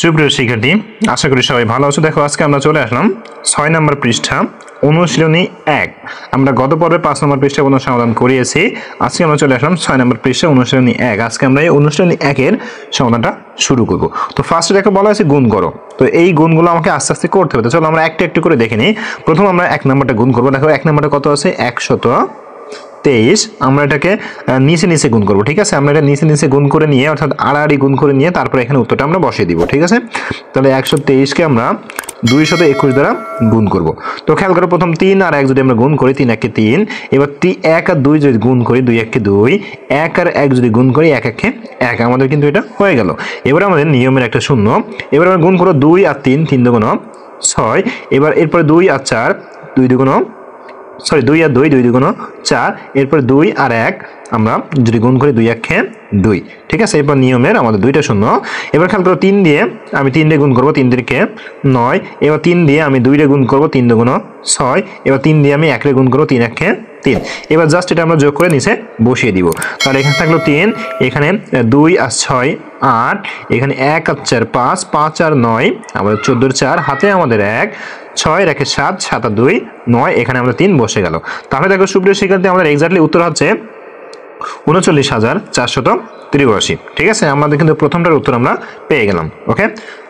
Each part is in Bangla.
সুপ্রিয় শিক্ষার্থী, আশা করি সবাই ভালো আছো। দেখো, আজকে আমরা চলে আসলাম 6 নম্বর পৃষ্ঠা, অনুশীলনী 1। আমরা গত পর্বে 5 নম্বর পৃষ্ঠা পর্যন্ত সমাধান করিয়েছি। আজকে আমরা চলে আসলাম 6 নম্বর পৃষ্ঠা, অনুশীলনী 1। আজকে আমরা এই অনুশীলনী 1 এর সমাধানটা শুরু করব। তো ফার্স্টে দেখো বলা আছে গুণ করো। তো এই গুণগুলো আমাকে আস্তে আস্তে করতে হবে। তো চলো আমরা একটা একটু করে দেখে নিই। প্রথম আমরা 1 নম্বরটা গুণ করব। দেখো 1 নম্বরটা কত আছে? 123। আমরা এটাকে নিচে নিচে গুণ করব, ঠিক আছে? আমরা এটা নিচে নিচে গুণ করে নিয়ে, অর্থাৎ আড়াআড়ি গুণ করে নিয়ে তারপরে এখানে উত্তরটা আমরা বসিয়ে দিব, ঠিক আছে? তাহলে 123 কে আমরা 221 দ্বারা গুণ করব। তো খেয়াল করো, প্রথম 3 আর 1 যদি আমরা গুণ করি, 3 1 3। এবার 1 আর 2 যদি গুণ করি, 2 1 2। 1 আর 1 যদি গুণ করি, 1 1 1। আমাদের কিন্তু এটা হয়ে গেল। এবার আমাদের নিয়মের একটা শূন্য। এবার আমরা গুণ করব 2 আর 3, 3 2 6। এবার এরপরে 2 আর 4, 2 2 2 আর 2, 2 2 4। এরপর 2 আর 1 আমরা যদি গুণ করি, 2 1 2, ঠিক আছে? এরপর নিয়মের আমাদের 2টা শূন্য। এবার খেয়াল করো, 3 দিয়ে আমি 3 দিয়ে গুণ করব, 3 3 9। এবার 3 দিয়ে আমি 2 দিয়ে গুণ করব, 3 2 6। এবার 3 দিয়ে আমি 1 দিয়ে গুণ করব, 3 1 3। এবার জাস্ট এটা আমরা যোগ করে নিচে বসিয়ে দিব। তাহলে এখানে থাকলো 3, এখানে 2 আর 6 8, এখানে 1 আর 4 5, 5 আর 9 আমাদের 14 4, হাতে আমাদের 1, 6 রেখে 7, 7 আর 2 9, এখানে আমাদের 3 বসে গেল। তাহলে দেখো সুপ্রিয় শিক্ষার্থী, আমাদের এক্স্যাক্টলি উত্তর হচ্ছে 39,483, ঠিক আছে? আমাদের কিন্তু প্রথমটার উত্তর আমরা পেয়ে গেলাম। ওকে,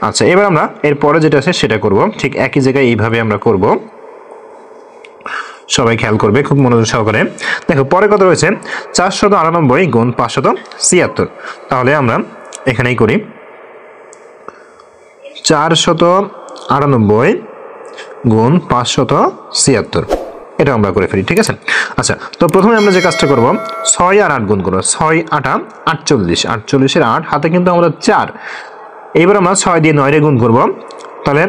আচ্ছা, এবার আমরা এরপরে যেটা আছে সেটা করব। ঠিক একই জায়গায় এইভাবে আমরা করব। সবাই খেয়াল করবে খুব মনোযোগ সহকারে। দেখো পরে কত রয়েছে? 498 গুণ 576। তাহলে আমরা এখানেই করি 498 গুণ 576, এটা আমরা করে ফেলি, ঠিক আছে? আচ্ছা, তো প্রথমে আমরা যে কাজটা করব, 6 আর 8 গুণ করব। 6 8 48, 48 এর 8, হাতে কিন্তু আমাদের 4। এইবার আমরা 6 দিয়ে 9 রে গুণ করব। তাহলে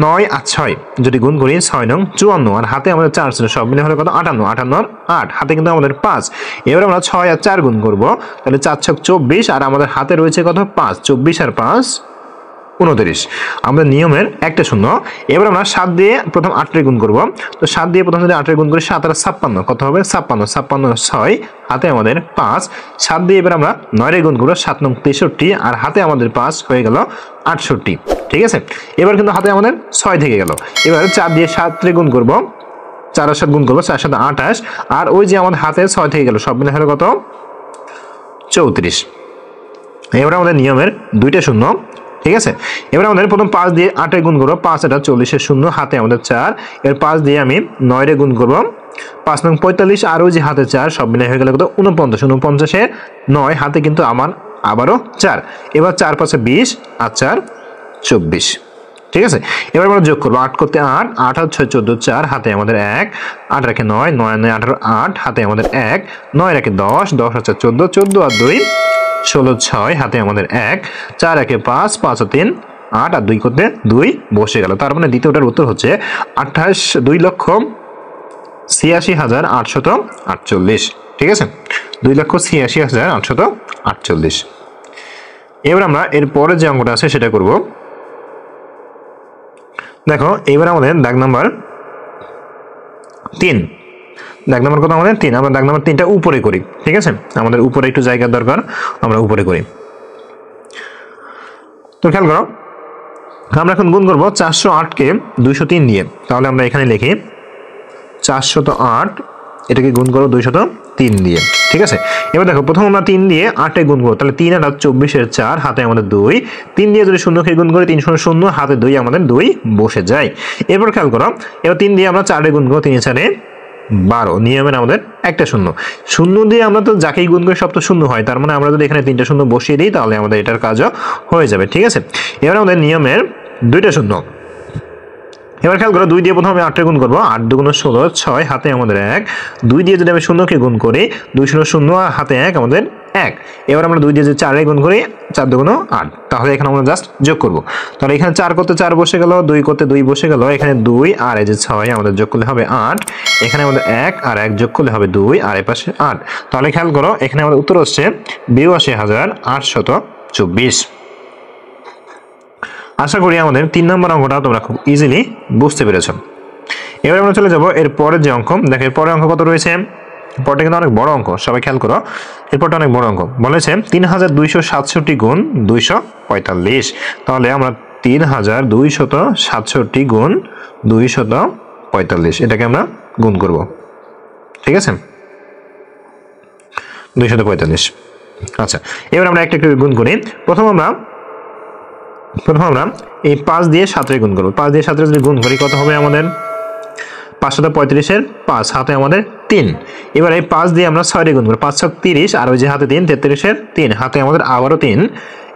9 আর 6 যদি গুণ করি, 6 নং 54, আর হাতে আমাদের 4 ছিল, সব মিলে হলো কত? 58, 58 8, হাতে কিন্তু আমাদের 5। এবার আমরা 6 আর 4 গুণ করব। তাহলে 4 6 24, আর আমাদের হাতে রয়েছে কত? 5। 24 আর 5 29, আমাদের নিয়মের একটা শূন্য। এবার আমরা 7 দিয়ে প্রথম 8 রে গুণ করব। তো 7 দিয়ে প্রথম যদি 8 রে গুণ করি, 7 আর 56 কত হবে? 56, 56 6, হাতে আমাদের 5। 7 দিয়ে এবার আমরা 9 রে গুণ করব, 7 9 63, আর হাতে আমাদের 5, হয়ে গেল 68, ঠিক আছে? এবার কিন্তু হাতে আমাদের 6 থেকে গেল। এবার 4 দিয়ে 7 রে গুণ করব, 4 আর 7 গুণ করব, 4 7 28, আর ওই যে আমাদের হাতে 6 থেকে গেল, সব মিলে হলো কত? 34। এবার আমাদের নিয়মের 2টা শূন্য, ঠিক আছে? এবার আমাদের প্রথম 5 দিয়ে 8 এ গুণ করব, 5 এটা 40 এর শূন্য, হাতে আমাদের 4। এর 5 দিয়ে আমি 9 রে গুণ করব, 5 নং 45, আর ওই যে হাতে 4, সব মিলে হয়ে গেল কত? 49, 49 এর 9, হাতে কিন্তু আমার আবারও 4। এবার 4 5 20, আর 4 24, ঠিক আছে? এবার আমরা যোগ করবো, 8 করতে 8, 8 আর 6 14, 4, হাতে আমাদের 1, 8 রাখে 9, 9 9 18 8, হাতে আমাদের 1, 9 রাখে 10, 10 আর 4 14, 14 আর 2 16, 6, হাতে আমাদের 1, 4 রাখে 5, 5 আর 3 8, আর 2 করতে 2 বসে গেল। তার মানে দ্বিতীয়টার উত্তর হচ্ছে 2,86,848, ঠিক আছে? 2,86,848। এবার আমরা এর পরে যে অঙ্কটা আছে সেটা করব। দেখো এবার আমাদের দাগ নাম্বার 3, দাগ নাম্বার কত? আমাদের 3। আমরা দাগ নাম্বার 3টা উপরে করি, ঠিক আছে? আমাদের উপরে একটু জায়গার দরকার, আমরা উপরে করি। তো খেয়াল করো, আমরা এখন গুণ করব 408 কে 203 দিয়ে। তাহলে আমরা এখানে লিখি 408, এটাকে গুণ করো 203 দিয়ে, ঠিক আছে? এবার দেখো প্রথম আমরা 3 দিয়ে 8 এ গুণ করব। তাহলে 3 আর 24 এর 4, হাতে আমাদের 2। 3 দিয়ে যদি 0 কে গুণ করি, 3 0 0, হাতে 2, আমাদের 2 বসে যায়। এরপর খেয়াল করো, এবার 3 দিয়ে আমরা 4 এ গুণ করব, 3 4 12, নিয়মের আমাদের একটা শূন্য। শূন্য দিয়ে আমরা তো যাকেই গুণ করি সব তো শূন্য হয়, তার মানে আমরা যদি এখানে 3টা শূন্য বসিয়ে দিই, তাহলে আমাদের এটার কাজও হয়ে যাবে, ঠিক আছে? এবার আমাদের নিয়মের 2টা শূন্য। এবার খেয়াল করো, 2 দিয়ে প্রথমে 8 রে গুণ করবো, 8 2 16, 6, হাতে আমাদের 1। 2 দিয়ে যদি আমি 0 কে গুণ করি, 2 0 0, আর হাতে 1, আমাদের 1। এবার আমরা 2 দিয়ে যদি 4 এ গুণ করি, 4 2 8, তাহলে এখানে আমরা জাস্ট যোগ করব। তাহলে এখানে 4 করতে 4 বসে গেল, 2 করতে 2 বসে গেল, এখানে 2 আর এই যে 6 আমাদের যোগ করলে হবে 8। এখানে আমাদের 1 আর 1 যোগ করলে হবে 2, আর এই পাশে 8। তাহলে খেয়াল করো, এখানে আমাদের উত্তর হচ্ছে 82,824। আশা করি আমাদের 3 নম্বর অঙ্কটা তোমরা খুব ইজিলি বুঝতে পেরেছো। এবার আমরা চলে যাব এর পরের যে অঙ্ক। দেখো এর পরের অঙ্ক কত রয়েছে? পরটা কিন্তু অনেক বড় অঙ্ক, সবাই খেয়াল করো। এরপরটা অনেক বড় অঙ্ক বলেছে 3267 গুণ 245। তাহলে আমরা 3267 গুণ 245, এটাকে আমরা গুণ করব, ঠিক আছে, 245। আচ্ছা, এবার আমরা একটা গুণ করি। প্রথম আমরা এই 5 দিয়ে 7 গুণ করব। 5 দিয়ে 7 যদি গুণ করি কত হবে আমাদের? 535 5 হাতে আমাদের 3। এবার এই 5 দিয়ে আমরা 6 গুণ করব। 5 6 30 আর ওই যে হাতে 3 33 3 হাতে আমাদের আবারও 3।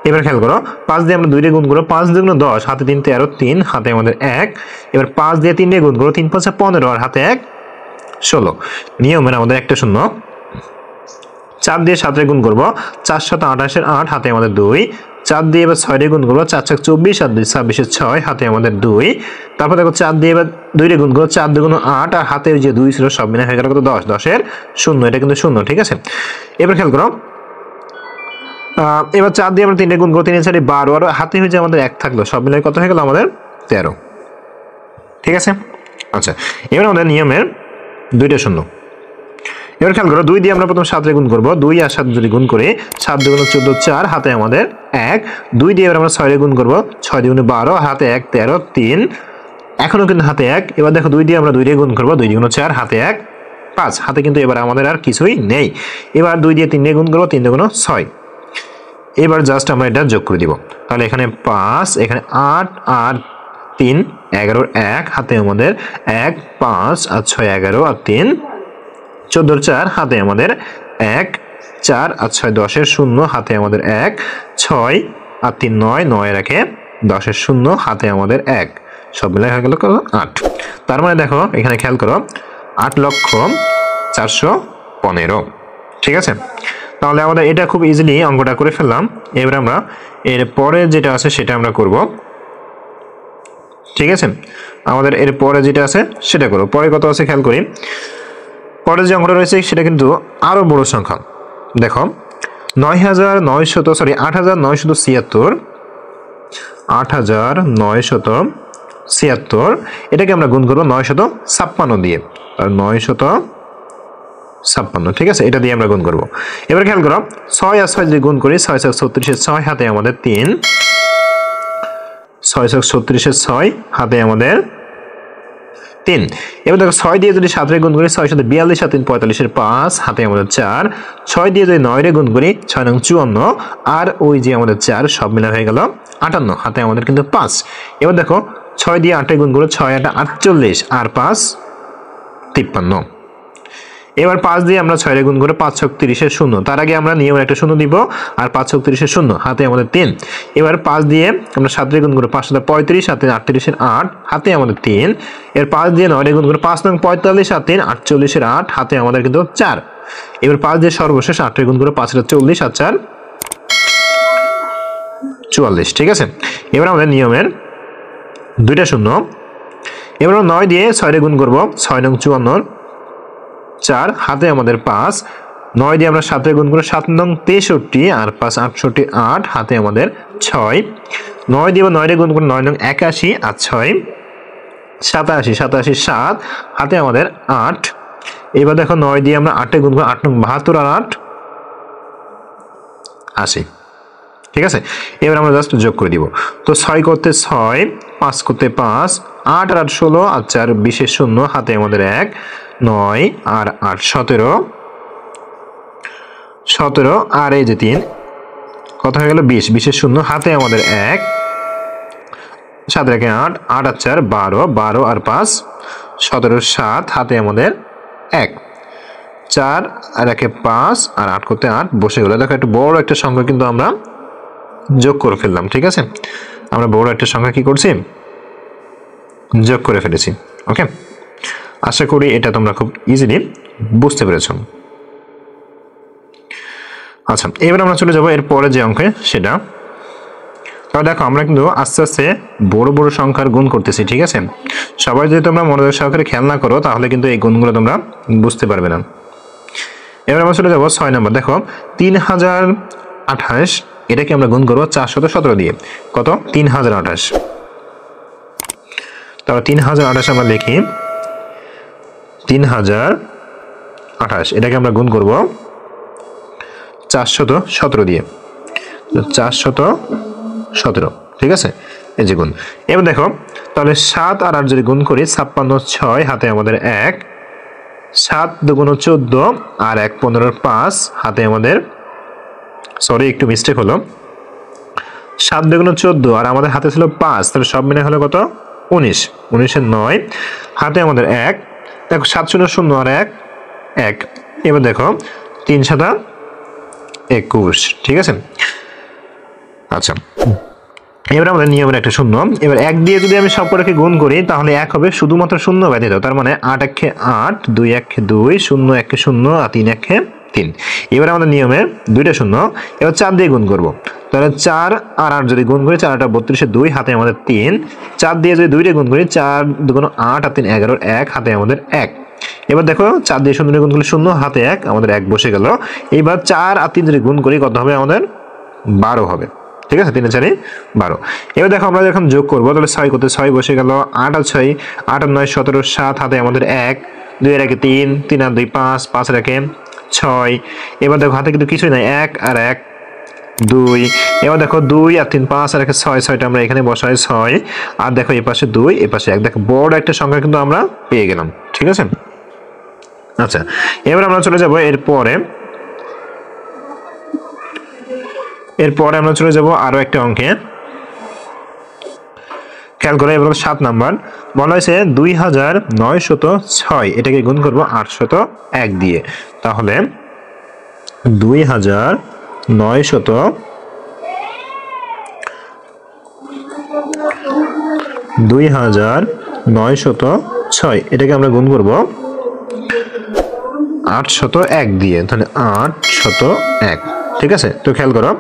এবার খেয়াল করো, 5 দিয়ে আমরা 2 গুণ করব। 5 2 10 হাতে 3 13 3 হাতে আমাদের 1। এবার 5 দিয়ে 3 গুণ করব। 3 5 15 আর হাতে 1 16। নিয়মের আমাদের একটা শূন্য। 4 দিয়ে 7 গুণ করব। 4 7 28 8 হাতে আমাদের 2। 4 দিয়ে এবার 6 গুণ করব। 4 6 24 আর 2 26 6 হাতে আমাদের 2। তারপর দেখো 4 দিয়ে এবার 2 গুণ করব। 4 2 8 আর হাতে যে 2 ছিল সব মিলে হয়ে গেল কত? 10। 10 এর 0, এটা কিন্তু 0, ঠিক আছে। এবার খেয়াল করো, এবার 4 দিয়ে আমরা 3 গুণ করব। 3 4 12 আর হাতে হয়ে যে আমাদের 1 থাকলো, সব মিলে কত হয়ে গেল আমাদের? 13, ঠিক আছে। আচ্ছা, এবার আমাদের নিয়মের 2টা শূন্য। এবার খেয়াল করো, 2 দিয়ে আমরা প্রথম 7 গুণ করব। 2 আর 7 যদি গুণ করি, 7 2 14 4 হাতে আমাদের 1। 2 দিয়ে এবার আমরা 6 গুণ করব। 6 2 12 হাতে 1 13 3, এখনো কিন্তু হাতে 1। এবার দেখো 2 দিয়ে আমরা 2 গুণ করব। 2 2 4 হাতে 1 5 হাতে কিন্তু এবার আমাদের আর কিছুই নেই। এবার 2 দিয়ে 3 গুণ করব। 3 2 6। এবার জাস্ট আমরা এটা যোগ করে দিব। তাহলে এখানে 5, এখানে 8 আর 3 11 1 হাতে আমাদের 1 5 আর 6 11 আর 3 14 4 হাতে আমাদের 1 4 আর 6 10 এর 0 হাতে আমাদের 1 6 আর 3 9 9 রেখে 10 এর 0 হাতে আমাদের 1, সব মিলে হয়ে গেল 8। তার মানে দেখো এখানে খেয়াল করো, 8,415, ঠিক আছে। তাহলে আমাদের এটা খুব ইজিলি অঙ্কটা করে ফেললাম। এবার আমরা এর পরে যেটা আছে সেটা আমরা করব, ঠিক আছে। আমাদের এর পরে যেটা আছে সেটা করব। পরে কত আছে খেয়াল করি। পরে যে অঙ্কটা রয়েছে সেটা কিন্তু আরো বড় সংখ্যা। দেখো 8,976 এটাকে আমরা গুণ করবো 956 দিয়ে। 956, ঠিক আছে, এটা দিয়ে আমরা গুণ করব। এবার খেয়াল করো, 6 আর 6 যদি গুণ করি, 6 6 36 6 হাতে আমাদের 3, 6 6 36 6 হাতে আমাদের 3। এবার দেখো 6 দিয়ে যদি 7 গুণ করি, 6 7 42 আর 3 45 5 হাতে আমাদের 4। 6 দিয়ে যদি 9 গুণ করি, 6 9 54 আর ওই যে আমাদের 4 সব মিলে হয়ে গেল 58 হাতে আমাদের কিন্তু 5। এবার দেখো 6 দিয়ে 8 গুণ করো, 6 8 48 আর 5 53। এবার 5 দিয়ে আমরা 6 গুণ করে 5 6 30 এর 0। তার আগে আমরা নিয়মের একটা 0 দিব আর 5 6 30 এর 0 হাতে আমাদের 3। এবার 5 দিয়ে আমরা 7 গুণ করে 5 7 35 হাতে 38 এর 8 হাতে আমাদের 3। এর 5 দিয়ে 9 গুণ করে 5 9 45 আর 3 48 এর 8 হাতে আমাদের কিন্তু 4। এবার 5 দিয়ে সর্বশেষ 8 গুণ করে 5 40 আর 4 44, ঠিক আছে। এবার আমাদের নিয়মের 2টা শূন্য। এবার 9 দিয়ে 6 গুণ করব। 6 9 54 4 হাতে আমাদের 5। 9 দিয়ে আমরা 7 গুণ করে 7 9 63 আর 5 68 8 হাতে আমাদের 6। 9 দিয়ে 9 গুণ করে 9 9 81 আর 6 87 87 7 হাতে আমাদের 8। এবার দেখো 9 দিয়ে আমরা 8 গুণ করে 8 9 72 আর 8 80, ঠিক আছে। এবার আমরা জাস্ট যোগ করে দিব। তো 6 করতে 6, 5 করতে 5, 8 আর 8 16 আর 4 20 এর 0 হাতে আমাদের 1, 9 আর 8 17 17 আর এই যে 3 কত হয়ে গেল 20 20 এর 0 হাতে আমাদের 1, 7 রেখে 8 8 আর 4 12 12 আর 5 17 7 হাতে আমাদের 1, 4 আর একে 5 আর 8 করতে 8 বসে গেল। দেখো একটা বড় একটা সংখ্যা কিন্তু আমরা যোগ করে ফেললাম, ঠিক আছে। আমরা বড় একটা সংখ্যা কি করছি, যোগ করে ফেলেছি। ওকে, আশা করি এটা তোমরা খুব ইজিলি বুঝতে পেরেছো। আচ্ছা, এবার আমরা চলে যাব এর পরে যে অঙ্কে সেটা। তাহলে দেখো আমরা কিন্তু আস্তে আস্তে বড় বড় সংখ্যার গুণ করতেছি, ঠিক আছে। সবাই যদি তোমরা মনোযোগ সহকারে খেয়াল না করো তাহলে কিন্তু এই গুণগুলো তোমরা বুঝতে পারবে না। এবার আমরা চলে যাব 6 নম্বর। দেখো 3028 এটাকে আমরা গুণ করবো 417 দিয়ে। কত? 3028। তাহলে 3028 আমরা লিখি 3028 এটাকে আমরা গুণ করব 417 দিয়ে। 417, ঠিক আছে। এই যে গুণ। এবার দেখো তাহলে 7 আর 8 যদি গুণ করি 56 6 হাতে আমাদের 1, 7 দুগুণ 14 আর 1 15 5 হাতে আমাদের, সরি একটু মিস্টেক হলো, 7 দুগুণ 14 আর আমাদের হাতে ছিল 5, তাহলে সব মিলে হলো কত 19, 19 9 হাতে আমাদের 1, দেখো 7 0 0 আর 1 1, এবার দেখো 3 7 21, ঠিক আছে। আচ্ছা এবার আমাদের নিয়মের একটা শূন্য, এবার 1 দিয়ে যদি আমি সবকটাকে গুণ করি তাহলে 1 হবে শুধুমাত্র শূন্য ব্যতীত, তার মানে 8 1 8, 2 1 2, 0 1 0 আর 3 1 3। এবার আমাদের নিয়মের দুইটা শূন্য, এবার 4 দিয়ে গুণ করব, তাহলে 4 আর 8 যদি গুণ করি 4 8 32 2 হাতে আমাদের 3, 4 দিয়ে যদি 2 দিয়ে গুণ করি 4 2 8 আর 3 11 1 হাতে আমাদের 1। এবার দেখো 4 দিয়ে 0 গুণ করলে 0 হাতে 1 আমাদের 1 বসে গেল। এবার 4 আর 3 যদি গুণ করি কত হবে আমাদের 12 হবে, ঠিক আছে, 3 4 12। এবার দেখো আমরা যখন যোগ করবো তাহলে 6 করতে 6 বসে গেল, 8 আর 6 8 আর 9 17 7 হাতে আমাদের 1, 2 এর 1 3, 3 আর 2 5, 5 এর 1 6। এবার দেখো হাতে কিন্তু কিছুই নাই, 1 আর 1 2, এবার দেখো 2 আর 3 5 আর 1 6, 6টা আমরা এখানে বসাই 6, আর দেখো এই পাশে 2 এই পাশে 1, দেখো বড় একটা সংখ্যা কিন্তু আমরা পেয়ে গেলাম, ঠিক আছে। আচ্ছা এবার আমরা চলে যাব এরপরে আমরা চলে যাব আরো একটা অঙ্কে, খেয়াল করে। এবার 7 নাম্বার বলা হয়েছে 2906, এটাকে গুণ করব 801 দিয়ে, তাহলে 2906 এটাকে আমরা গুণ করব 801 দিয়ে, তাহলে 801, ঠিক আছে। তো খেয়াল করো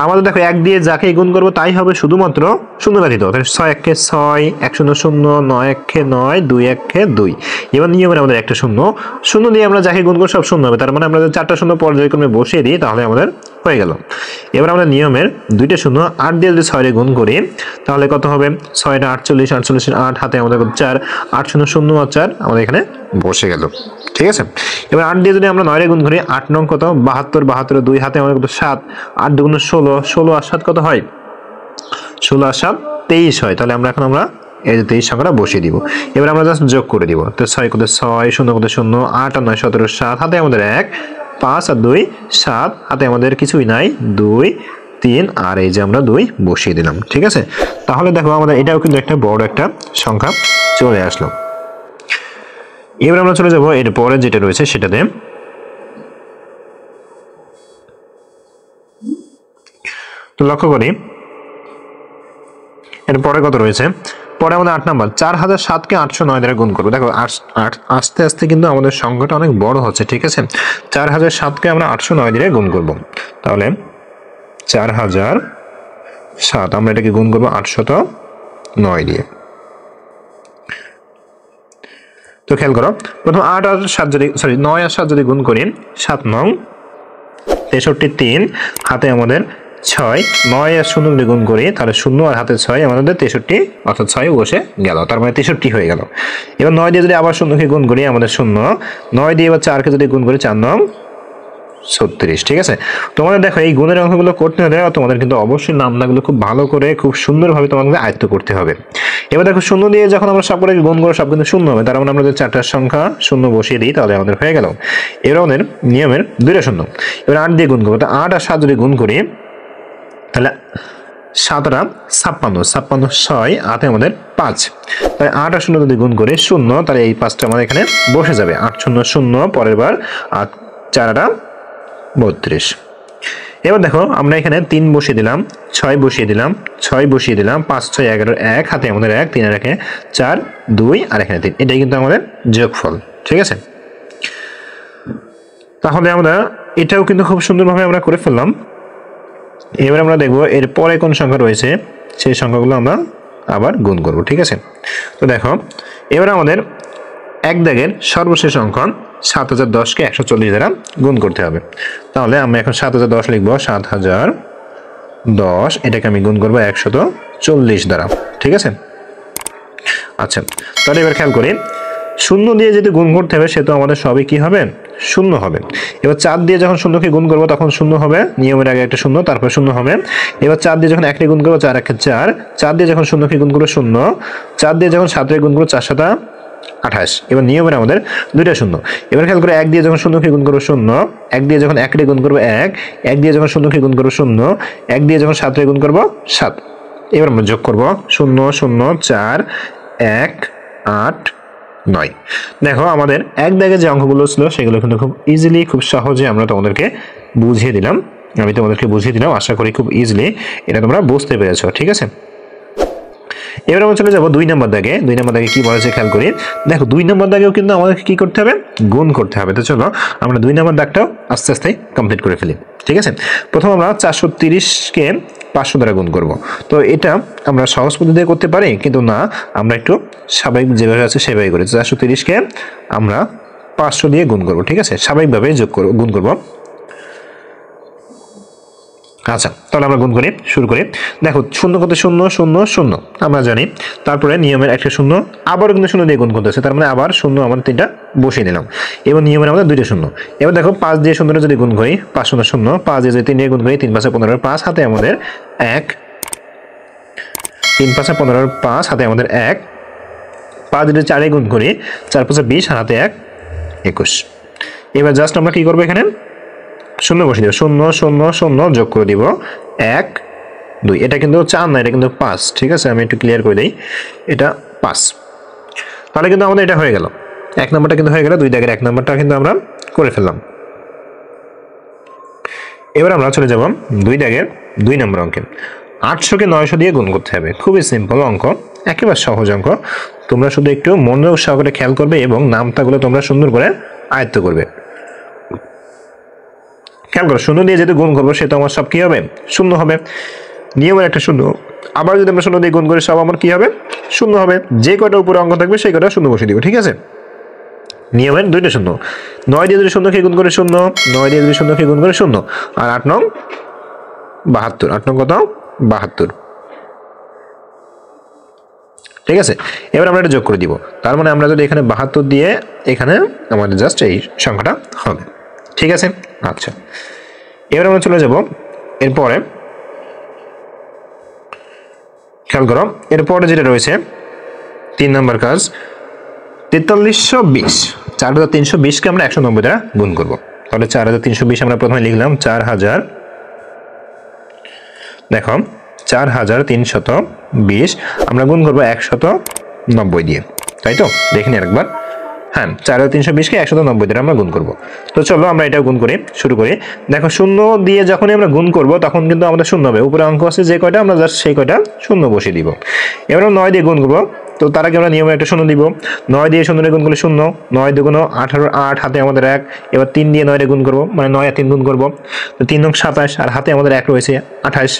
আমাদের দেখো 1 দিয়ে যাকে গুণ করব তাই হবে শুধুমাত্র শূন্য ব্যতীত, তাহলে 6 1 6, 1 0 0, 9 1 9, 2 1 2। এবার নিয়মের আমাদের একটা শূন্য, শূন্য দিয়ে আমরা যাকে গুণ করব সব শূন্য হবে, তার মানে আমরা যদি 4টা শূন্য পর্যায়ক্রমে বসিয়ে দিই তাহলে আমাদের হয়ে গেল। এবার আমরা নিয়মের দুইটা শূন্য, 8 দিয়ে যদি 6 এর গুণ করি তাহলে কত হবে, 6 টা 48, 48 এর 8 হাতে আমাদের 4, 8 0 0 আর 4 আমাদের এখানে বসে গেল, ঠিক আছে। এবার 8 দিয়ে যদি আমরা 9 এর গুণ করি 8 নং কত 72, 72 এর 2 হাতে আমাদের কত 7, 8 2 16, 16 আর 7 কত হয়, 16 আর 7 23 হয়, তাহলে আমরা এই যে 23 সংখ্যাটা বসিয়ে দিব। এবার আমরা জাস্ট যোগ করে দিব, তো 6 কত 6, 0 কত 0, 8 আর 9 17 7 হাতে আমাদের 1, 5 আর 2 7 হাতে আমাদের কিছুই নাই 2 3, আর এই যে আমরা 2 বসিয়ে দিলাম, ঠিক আছে। তাহলে দেখো আমাদের এটাও কিন্তু একটা বড় একটা সংখ্যা চলে আসলো। এবার আমরা চলে যাব এর পরে যেটা রয়েছে সেটাতে, তো লক্ষ্য করি এর পরে কত রয়েছে, পরে আমাদের 8 নাম্বার 4007 কে 809 দ্বারা গুণ করব। দেখো আস্তে আস্তে কিন্তু আমাদের সংখ্যাটা অনেক বড় হচ্ছে, ঠিক আছে। 4007 কে আমরা 809 দিয়ে গুণ করব, তাহলে 4007 আমরা এটাকে গুণ করব 809 দিয়ে। তো খেয়াল করো প্রথম 8 আর 7 যদি 9 আর 7 যদি গুণ করি 7 নং 63 3 হাতে আমাদের 6, 9 আর 0 যদি গুণ করি তাহলে 0 আর হাতে 6 আমাদের 63, অর্থাৎ 6 বসে গেল, তার মানে 63 হয়ে গেল। এবার 9 দিয়ে যদি আবার 0 কে গুণ করি আমাদের 0, 9 দিয়ে এবার 4 কে যদি গুণ করি 4 নং 36, ঠিক আছে। তোমাদের দেখো এই গুণের অঙ্কগুলো করতে হলে তোমাদের কিন্তু অবশ্যই নামগুলো খুব ভালো করে খুব সুন্দরভাবে তোমাদের আয়ত্ত করতে হবে। এবার দেখো 0 দিয়ে যখন আমরা সবকটাকে গুণ করব সব কিন্তু 0 হবে, তার মানে আমরা যদি 4টার সংখ্যা 0 বসিয়ে দিই তাহলে আমাদের হয়ে গেল। এবার আমাদের নিয়মের দুইটা শূন্য, এবার 8 দিয়ে গুণ করব, তো 8 আর 7 যদি গুণ করি তাহলে 7 আর 56, 56 6 হাতে আমাদের 5, তাহলে 8 আর 0 যদি গুণ করি 0, তাহলে এই 5টা আমাদের এখানে বসে যাবে, 8 0 0 পরের বার, আর 4 আর 32। এবার দেখো আমরা এখানে 3 বসিয়ে দিলাম, 6 বসিয়ে দিলাম, 6 বসিয়ে দিলাম, 5 6 11 1 হাতে আমাদের 1, 3 আর 1 4, 2 আর এখানে 3, এটাই কিন্তু আমাদের যোগফল, ঠিক আছে। তাহলে আমরা এটাও কিন্তু খুব সুন্দরভাবে আমরা করে ফেললাম। এবার আমরা দেখব এর পরে কোন সংখ্যা রয়েছে, সেই সংখ্যাগুলো আমরা আবার গুণ করব, ঠিক আছে। তো দেখো এবার আমাদের এক দাগের সর্বশেষ অঙ্কন 7010 কে 140 দ্বারা গুণ করতে হবে, তাহলে আমরা এখন 7010 লিখব, 7010 এটাকে আমি গুণ করব 140 দ্বারা, ঠিক আছে। আচ্ছা তাহলে এবার খেয়াল করি শূন্য দিয়ে যদি গুণ করতে হবে সে তো আমাদের সবই কি হবে শূন্য হবে। এবার 4 দিয়ে যখন শূন্যকে গুণ করব তখন শূন্য হবে, নিয়মের আগে একটা শূন্য তারপর শূন্য হবে। এবার 4 দিয়ে যখন 1 গুণ করব 4 1 4, 4 দিয়ে যখন শূন্যকে গুণ করব শূন্য, 4 দিয়ে যখন 7 গুণ করব 4 7 28। এবার নিয়মের আমাদের দুইটা শূন্য। এবার খেয়াল করে 1 দিয়ে যখন শূন্যকে গুণ করব শূন্য, 1 দিয়ে যখন 1 গুণ করব 1, 1 দিয়ে যখন শূন্যকে গুণ করব শূন্য, 1 দিয়ে যখন 7 গুণ করব 7। এবার আমরা যোগ করব 0 0 4 1 8 9। দেখো আমাদের এক দাগে যে অঙ্কগুলো ছিল সেগুলো কিন্তু খুব ইজিলি খুব সহজে আমরা তোমাদেরকে বুঝিয়ে দিলাম, আমি তোমাদেরকে বুঝিয়ে দিলাম, আশা করি খুব ইজিলি এটা তোমরা বুঝতে পেরেছো। ঠিক আছে, এবার আমরা চলে যাবো 2 নম্বর দাগে। 2 নম্বর দাগে কি বলেছে খেয়াল করি। দেখো 2 নম্বর দাগেও কিন্তু আমাদেরকে কি করতে হবে গুণ করতে হবে। তো চলো আমরা 2 নম্বর দাগটাও আস্তে আস্তে কমপ্লিট করে ফেলি। ঠিক আছে, প্রথম আমরা 430কে 500 দ্বারা গুণ করব। তো এটা আমরা সহজ পদ্ধতিতে করতে পারি, কিন্তু না, আমরা একটু স্বাভাবিক যেভাবে আছে সেভাবে করি। 430কে আমরা 500 দিয়ে গুণ করব। ঠিক আছে, স্বাভাবিকভাবে গুণ করব। আচ্ছা, তাহলে আমরা গুণ করি, শুরু করি। দেখো শূন্য কত শূন্য শূন্য শূন্য আমরা জানি, তারপরে নিয়মের একটা শূন্য, আবার কিন্তু শূন্য দিয়ে গুণ করতেছে, তার মানে আবার শূন্য আমরা 3টা বসিয়ে দিলাম। এবার নিয়মের আমাদের 2টা শূন্য। এবার দেখো 5 দিয়ে শূন্যটা যদি গুণ করি 5 শূন্য শূন্য, 5 দিয়ে যদি 3 দিয়ে গুণ করি 3 5 15, 5 হাতে আমাদের 1, 3 5 15, 5 হাতে আমাদের 1, 5 দিয়ে 4 গুণ করি 4 5 20, হাতে 1 21। এবার জাস্ট আমরা কি করবো, এখানে শূন্য বসিয়ে দিব, শূন্য শূন্য শূন্য যোগ করে দিব 1 2। এটা কিন্তু 4 না, এটা কিন্তু 5। ঠিক আছে, আমি একটু ক্লিয়ার করে দিই, এটা 5। তাহলে কিন্তু আমাদের এটা হয়ে গেল, 1 নম্বরটা কিন্তু হয়ে গেল, 2 দাগের 1 নম্বরটা কিন্তু আমরা করে ফেললাম। এবার আমরা চলে যাব 2 দাগের 2 নম্বর অঙ্কে। 800কে 900 দিয়ে গুণ করতে হবে। খুবই সিম্পল অঙ্ক, একেবারে সহজ অঙ্ক। তোমরা শুধু একটু মনোযোগ সহকারে খেয়াল করবে এবং নামতাগুলো তোমরা সুন্দর করে আয়ত্ত করবে। খেয়াল করো, শূন্য দিয়ে যেহেতু গুণ করবো সেটা আমার সব কি হবে শূন্য হবে, নিয়মের একটা শূন্য। আবার যদি আমরা শূন্য দিয়ে গুণ করি সব আমার কি হবে শূন্য হবে। যে কয়টা উপরে অঙ্ক থাকবে সেই কয়টা শূন্য বসিয়ে দিব। ঠিক আছে, নিয়মের 2টা শূন্য। 9 দিয়ে যদি শূন্যকে গুণ করে শূন্য, 9 দিয়ে যদি শূন্যকে গুণ করে শূন্য, আর 8 নং 72, 8 নং কত 72। ঠিক আছে, এবার আমরা এটা যোগ করে দিব, তার মানে আমরা যদি এখানে 72 দিয়ে এখানে আমাদের জাস্ট এই সংখ্যাটা হবে। ঠিক আছে, আচ্ছা এবার আমরা চলে যাব এরপরে। খেয়াল করো এরপরে যেটা রয়েছে 3 নম্বর কাজ, 4320। 4320কে আমরা 190 দ্বারা গুণ করব। তাহলে 4320 আমরা প্রথমে লিখলাম 4000, দেখো 4320 আমরা গুণ করবো 190 দিয়ে, তাই তো? দেখিনি আরেকবার, হ্যাঁ 4320কে 190 দিয়ে আমরা গুণ করব। তো চলো আমরা এটা গুণ করে শুরু করি। দেখো শূন্য দিয়ে যখনই আমরা গুণ করব তখন কিন্তু আমাদের শূন্য হবে, উপরে অঙ্ক আছে যে কয়টা আমরা জাস্ট সেই কয়টা শূন্য বসিয়ে দিব। এবার 9 দিয়ে গুণ করবো, তো তার আগে আমরা নিয়মে একটা শূন্য দিব। 9 দিয়ে শূন্য গুণ করলে শূন্য, 9 দুগুণ 18, 8 হাতে আমাদের 1। এবার 3 দিয়ে 9 গুণ করবো, মানে 9 আর 3 গুণ করবো, তো 3 নং 27, আর হাতে আমাদের 1 রয়েছে 28।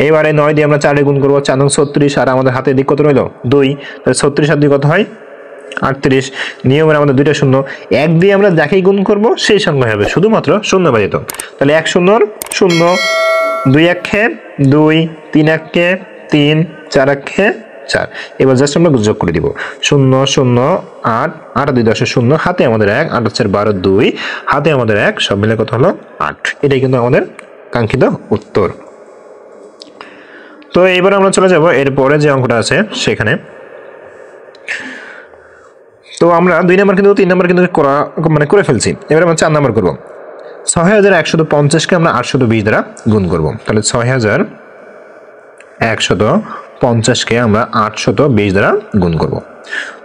এবারে 9 দিয়ে আমরা 4 গুণ করবো, 4 নং 36, আর আমাদের হাতে দিক কত রইল 2, তাহলে 36 আর 2 কত হয় 38। নিয়মের আমাদের 2টা শূন্য। 1 দিয়ে আমরা যাকেই গুণ করব সেই সংখ্যা হবে, শুধুমাত্র শূন্য ব্যতীত। তাহলে 1 শূন্যর শূন্য, 2 1 2, 3 1 3, 4 1 4। এবার জাস্ট আমরা যোগ করে দিব 0 0 8, 8 2 10 0, হাতে আমাদের 1, 8 4 12 2, হাতে আমাদের 1, সব মিলে কত হলো 8। এটাই কিন্তু আমাদের কাঙ্ক্ষিত উত্তর। তো এবার আমরা চলে যাব এরপরে যে অঙ্কটা আছে সেখানে। তো আমরা 2 নম্বর কিন্তু 3 নম্বর কিন্তু করে ফেলছি। এবার আমরা 4 নম্বর করব। 6150কে আমরা 820 দ্বারা গুণ করব। তাহলে 6150কে আমরা 820 দ্বারা গুণ করব।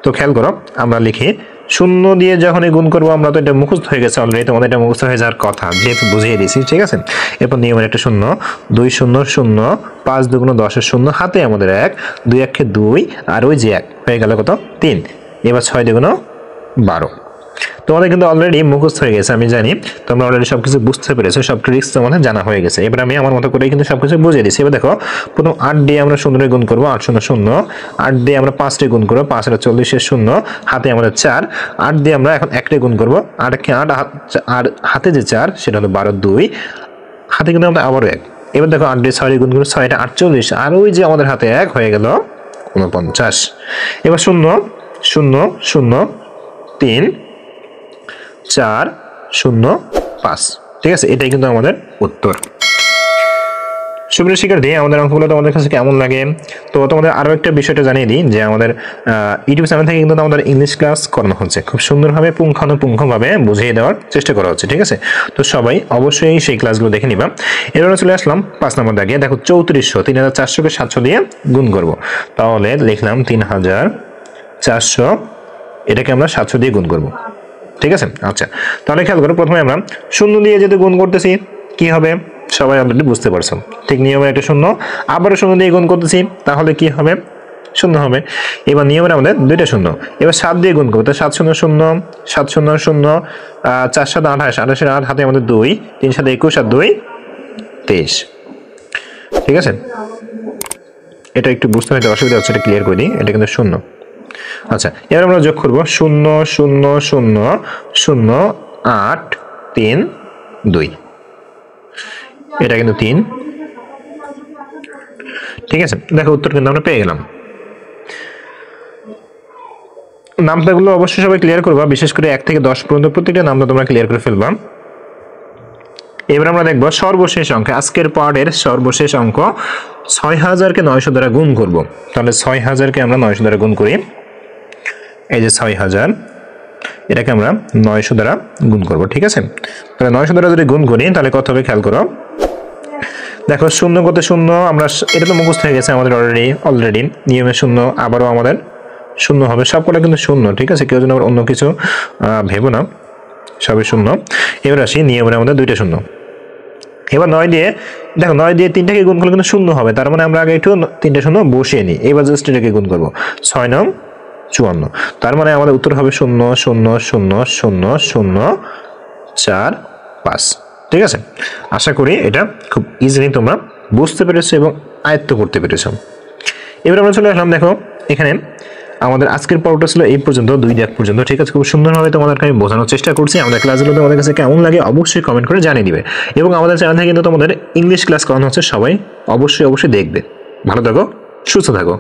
তো খেয়াল করো আমরা লিখি, শূন্য দিয়ে যখনই গুণ করবো আমরা তো এটা মুখস্থ হয়ে গেছে অলরেডি, তোমাদের এটা মুখস্থ হয়ে যাওয়ার কথা যেহেতু বুঝিয়ে দিয়েছি। ঠিক আছে, এরপর নিয়মের একটা শূন্য, 2 0 0, 5 2 10 0, হাতে আমাদের 1, 2 1 2, আর ওই যে 1 হয়ে গেল কত 3। এবার 6 2 12। তোমাদের কিন্তু অলরেডি মুখস্থ হয়ে গেছে, আমি জানি তোমরা অলরেডি সবকিছু বুঝতে পেরেছো, সব ট্রিক্স তোমাদের জানা হয়ে গেছে। এবার আমি আমার মতো করে কিন্তু সবকিছু বুঝিয়ে দিচ্ছি। এবার দেখো প্রথম 8 দিয়ে আমরা 0 গুণ করবো, 8 0 0, 8 দিয়ে আমরা 5 গুণ করবো, 5 আর 40 0, হাতে আমাদের 4, 8 দিয়ে আমরা এখন 1 গুণ করবো, 8 8, আর হাতে যে 4 সেটা হলো 12 2, হাতে কিন্তু আমরা আবারও 1। এবার দেখো 8 দিয়ে 6 গুণ করবো, 6 48, আর ওই যে আমাদের হাতে 1 হয়ে গেল 49। এবার 0 0 0, 3 4 0 5। ঠিক আছে, এটাই কিন্তু আমাদের উত্তর। সুপ্রিয় শিক্ষার্থী, আমাদের অঙ্কগুলো তোমাদের কাছে কেমন লাগে? তো তোমাদের আরও একটা বিষয়টা জানিয়ে দিই যে আমাদের ইউটিউব চ্যানেল থেকে কিন্তু আমাদের ইংলিশ ক্লাস করানো হচ্ছে, খুব সুন্দরভাবে পুঙ্খানুপুঙ্খভাবে বুঝিয়ে দেওয়ার চেষ্টা করা হচ্ছে। ঠিক আছে, তো সবাই অবশ্যই সেই ক্লাসগুলো দেখে নিবা। এবারে চলে আসলাম 5 নম্বর দাগে। দেখো 3400 3400কে 700 দিয়ে গুণ করব। তাহলে লিখলাম 3400, এটাকে আমরা 700 দিয়ে গুণ করব। ঠিক আছে, আচ্ছা তাহলে খেয়াল করো, প্রথমে আমরা শূন্য দিয়ে যেহেতু গুণ করতেছি কি হবে সবাই অলরেডি বুঝতে পারছো। ঠিক নিয়মে একটা শূন্য, আবারও শূন্য দিয়ে গুণ করতেছি, তাহলে কি হবে? শূন্য হবে। এবার নিয়মের আমাদের দুইটা শূন্য, এবার 7 দিয়ে গুণ করবো, তো 7 0 0 7 0 0 4 7 28, 28 8 হাতে আমাদের 2, 3 7 21 আর 2 23। ঠিক আছে, এটা একটু বুঝতে হয়তো অসুবিধা হচ্ছে, এটা ক্লিয়ার করে দিই। এটা কিন্তু শূন্য। আচ্ছা, এবার আমরা যোগ করবো 0 0 0 0 8 3 2, এটা কিন্তু 3। ঠিক আছে, দেখো উত্তর কিন্তু আমরা পেয়ে গেলাম। নামটাগুলো অবশ্যই সবাই ক্লিয়ার করবা, বিশেষ করে 1 থেকে 10 পর্যন্ত প্রত্যেকটা নামটা তোমরা ক্লিয়ার করে ফেলবা। এবার আমরা দেখবো সর্বশেষ অঙ্ক, আজকের পার্টের সর্বশেষ অঙ্ক। 6000কে 900 দ্বারা গুণ করব। তাহলে 6000কে আমরা 900 দ্বারা গুণ করি। এই যে 6000, এটাকে আমরা 900 দ্বারা গুণ করব। ঠিক আছে, তাহলে 900 দ্বারা যদি গুণ করি তাহলে কত হবে খেয়াল করো। দেখো শূন্য কত শূন্য, আমরা এটা তো মুখস্থ হয়ে গেছে আমাদের অলরেডি নিয়মে শূন্য, আবারও আমাদের শূন্য হবে, সবকটা কিন্তু শূন্য। ঠিক আছে, কেউ যেন আবার অন্য কিছু ভেবো না, সবই শূন্য। এবার আসি নিয়মের আমাদের দুইটা শূন্য। এবার 9 দিয়ে দেখো, 9 দিয়ে 3টাকে গুণ করলে কিন্তু শূন্য হবে, তার মানে আমরা আগে একটু 3টে শূন্য বসিয়ে নিই। এবার জাস্ট এটাকে গুণ করবো, 6 9 54, তার মানে আমাদের উত্তর হবে 0 0 0 0 0 4 5। ঠিক আছে, আশা করি এটা খুব ইজিলি তোমরা বুঝতে পেরেছো এবং আয়ত্ত করতে পেরেছো। এবার আমরা চলে আসলাম, দেখো এখানে আমাদের আজকের পর্বটা ছিল এই পর্যন্ত, 2 দাগ পর্যন্ত। ঠিক আছে, খুব সুন্দরভাবে তোমাদেরকে আমি বোঝানোর চেষ্টা করছি। আমাদের ক্লাসগুলো তোমাদের কাছে কেমন লাগে অবশ্যই কমেন্ট করে জানিয়ে দিবে, এবং আমাদের চ্যানেল থেকে কিন্তু তোমাদের ইংলিশ ক্লাস করানো হচ্ছে, সবাই অবশ্যই দেখবে। ভালো থাকো, সুস্থ থাকো।